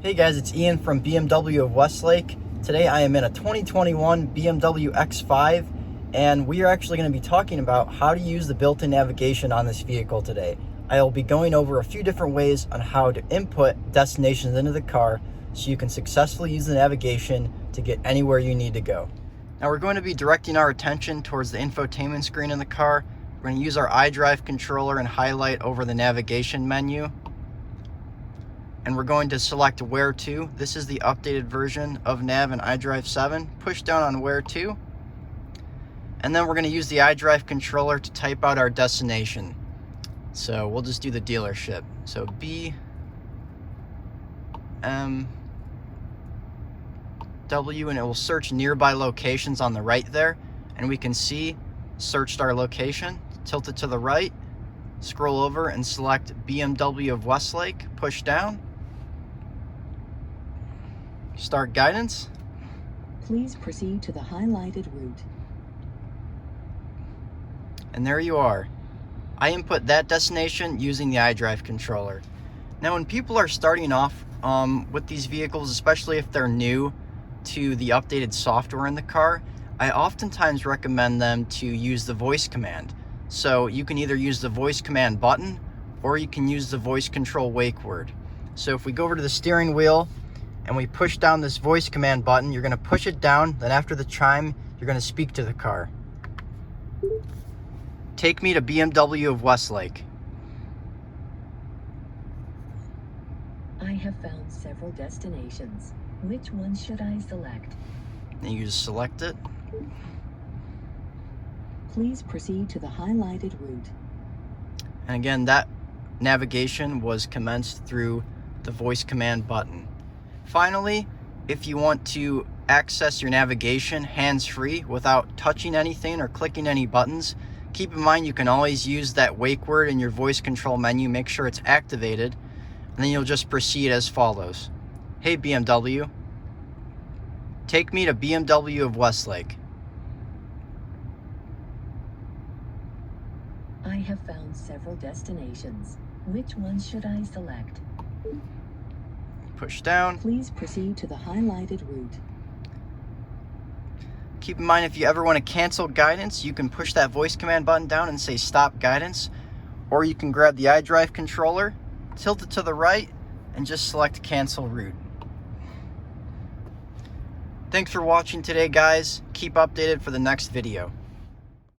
Hey guys, it's Ian from BMW of Westlake. Today I am in a 2021 BMW X5 and we are actually going to be talking about how to use the built-in navigation on this vehicle today. I will be going over a few different ways on how to input destinations into the car so you can successfully use the navigation to get anywhere you need to go. Now we're going to be directing our attention towards the infotainment screen in the car. We're going to use our iDrive controller and highlight over the navigation menu. And we're going to select Where To. This is the updated version of Nav and iDrive 7. Push down on Where To. And then we're going to use the iDrive controller to type out our destination. So we'll just do the dealership. So BMW, and it will search nearby locations on the right there. And we can see, searched our location, tilt it to the right, scroll over and select BMW of Westlake, push down. Start guidance. Please proceed to the highlighted route. And there you are. I input that destination using the iDrive controller. Now when people are starting off with these vehicles, especially if they're new to the updated software in the car, I oftentimes recommend them to use the voice command. So you can either use the voice command button or you can use the voice control wake word. So if we go over to the steering wheel and we push down this voice command button, you're going to push it down, then after the chime, you're going to speak to the car. Take me to BMW of Westlake. I have found several destinations. Which one should I select? And you just select it. Please proceed to the highlighted route. And again, that navigation was commenced through the voice command button. Finally, if you want to access your navigation hands-free without touching anything or clicking any buttons, keep in mind you can always use that wake word in your voice control menu. Make sure it's activated, and then you'll just proceed as follows. Hey BMW, take me to BMW of Westlake. I have found several destinations. Which one should I select? Push down. Please proceed to the highlighted route. Keep in mind, if you ever want to cancel guidance, you can push that voice command button down and say stop guidance, or you can grab the iDrive controller, tilt it to the right, and just select cancel route. Thanks for watching today, guys. Keep updated for the next video.